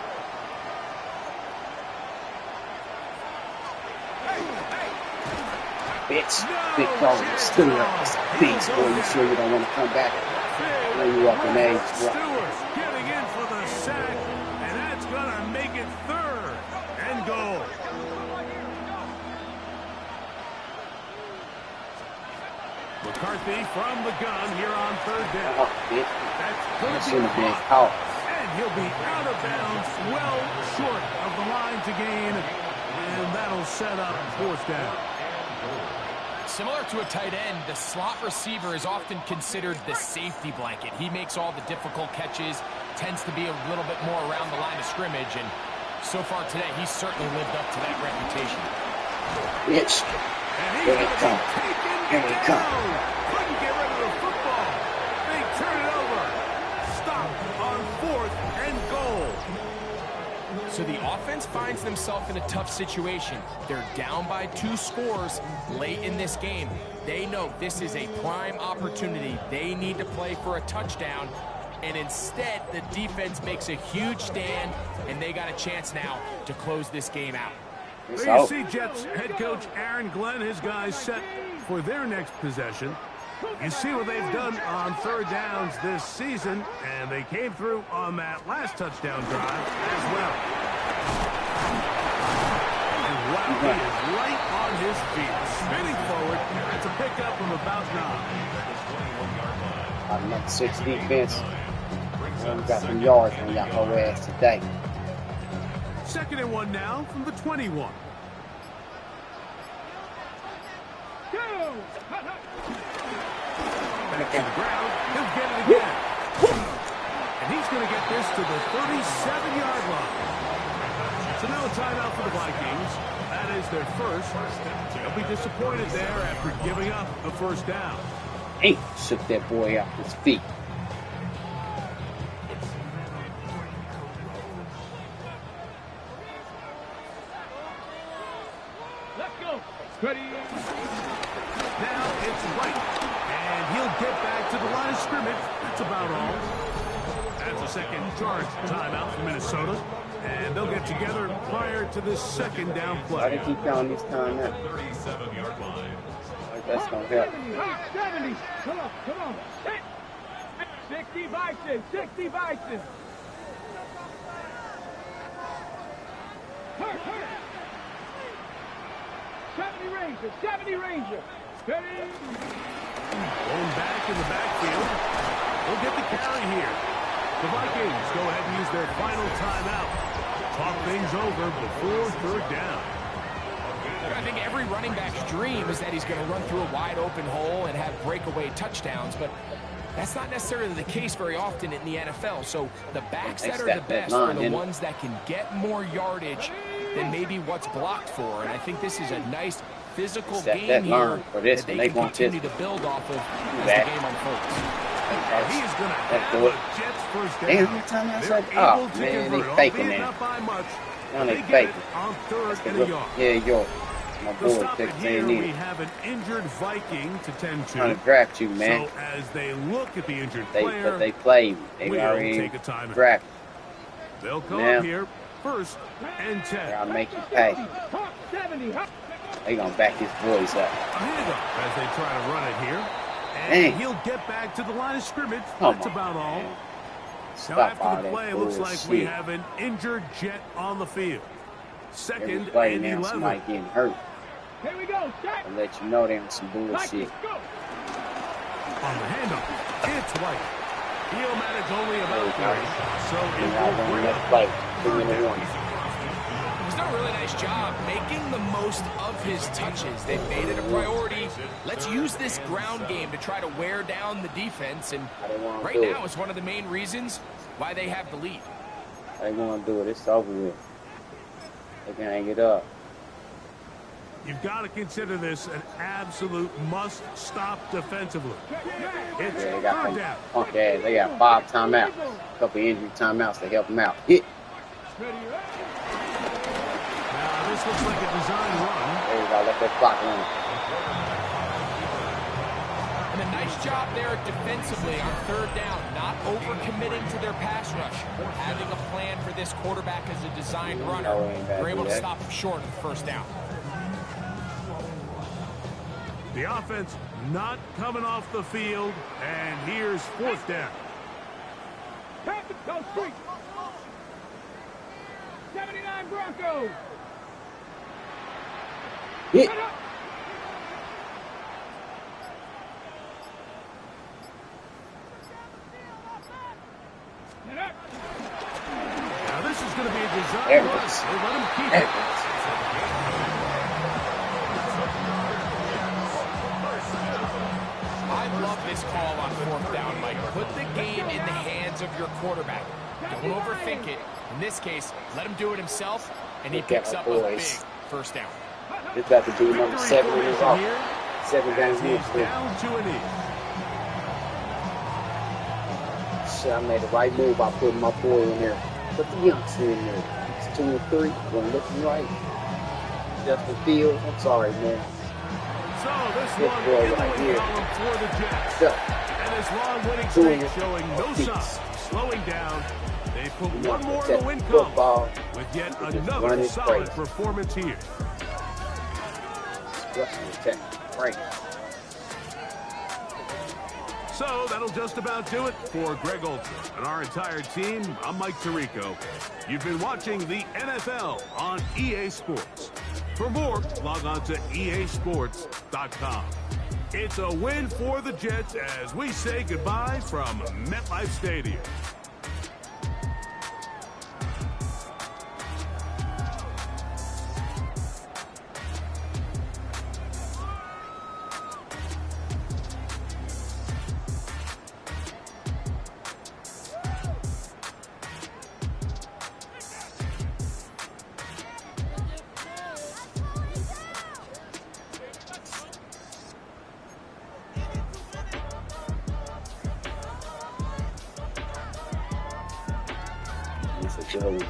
Bitch, big dog, Stewart. It's a beast, boy. You sure you don't want to come back? When you up in age, Stewart getting in for the sack, and that's going to make it 3rd and goal. McCarthy from the gun here on 3rd down. That's going to be caught. And he'll be out of bounds, well short of the line to gain, and that'll set up 4th down. Similar to a tight end, the slot receiver is often considered the safety blanket. He makes all the difficult catches, tends to be a little bit more around the line of scrimmage, and so far today, he's certainly lived up to that reputation. Bitch. And he's going to be taken down. Couldn't get rid of the football. They turn it over. Stop on 4th and goal. So the offense finds themselves in a tough situation. They're down by 2 scores late in this game. They know this is a prime opportunity. They need to play for a touchdown. and instead the defense makes a huge stand, and they got a chance now to close this game out. There you see Jets head coach Aaron Glenn, his guys set for their next possession. You see what they've done on third downs this season, and they came through on that last touchdown drive as well. And wow, he is right on his feet, spinning forward. That's a pickup from about 9. Number 6 defense. We got some yards on y'all whole ass today. 2nd and 1 now from the 21. Back to the ground. He'll get it again. And he's going to get this to the 37-yard line. So now a timeout for the Vikings. That is their first. They'll be disappointed there after giving up the first down. Hey, shook that boy off his feet. Let's go. Ready. Now it's White. And he'll get back to the line of scrimmage. That's about all. That's a second charge timeout for Minnesota. And they'll get together prior to this second down play. Why do you keep counting this time now? 37-yard line. That's going to help. 70. Come on. 60 Vikings. 60 Vikings. Hurt. 70 Ranger. Ready. Going back in the backfield. We'll get the carry here. The Vikings go ahead and use their final timeout. Talk things over before third down. I think every running back's dream is that he's going to run through a wide open hole and have breakaway touchdowns, but that's not necessarily the case very often in the NFL. So the backs that are the best are the ones that can get more yardage than maybe what's blocked for. And I think this is a nice physical game here that they can continue to build off of as the game unfolds. He's going to have a Jets first down. Damn, what time I said, oh, man, they faking that. Now they faking. On third and a yard. Yeah, York. My To boy stop it here, 16 we in. have an injured Viking to tend to. Trying to draft you, man. So as they look at the injured player, But they played. They we'll already take a time. drafted. They'll come Now, up here first and 10. I'll make you pay. 70. They gonna back his boys up. A handoff as they try to run it here. And Dang. he'll get back to the line of scrimmage. Come That's on, about all. man. Now Stop all after the that play, it looks like we bullshit. have an injured Jet on the field. Every Second play and now, 11. somebody getting hurt. Here we go. Set. I'll let you know they on some bullshit. Vikings, go. On the handoff, it's White. He'll manage only about 3. So it You're not will gonna bring let up play. third 3 and down. 1. He's done a really nice job making the most of his touches. They've made it a priority. Let's use this ground game to try to wear down the defense. And right now is one of the main reasons why they have the lead. They want to do it. It's over with. They can hang it up. You've got to consider this an absolute must-stop defensively. It's Yeah, they got third some down. punk ass. They got 5 timeouts. A couple injury timeouts to help them out. Hit. Now, this looks like a design run. There you go. Let that clock run. And a nice job there defensively on third down, not overcommitting to their pass rush, having a plan for this quarterback as a designed runner. They're able to stop him short of the first down. The offense not coming off the field, and here's fourth down. Pass it, go street. 79 Broncos. Hit. Set up. Set up. Now, this is going to be a design There it run. is. They let him keep There it. it is. I love this call on fourth down, Mike. Put the game in the hands of your quarterback. Don't overthink it. In this case, let him do it himself, and he picks up a big first down. This got to be number 7 in his From off. here, 7 games he's in. down to a knee. Shit, I made the right move by putting my boy in there. Put the youngster in there. It's 2 and 3. Wasn't looking right. Justin Fields. I'm sorry, man. So this Good one boy in the right win here. column for the Jets. So, And his long winning doing streak it. showing no Peace. signs slowing down. They put one more in the win football column with yet another solid performance here. So that'll just about do it for Greg Olson and our entire team. I'm Mike Tirico. You've been watching the NFL on EA Sports. For more, log on to easports.com. It's a win for the Jets as we say goodbye from MetLife Stadium. Man.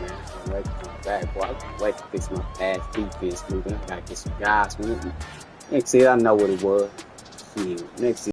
I'm ready to come back, boy. I can't wait to fix my pass defense moving. I gotta get some guys moving. Next year, I know what it was. Shit. Next year.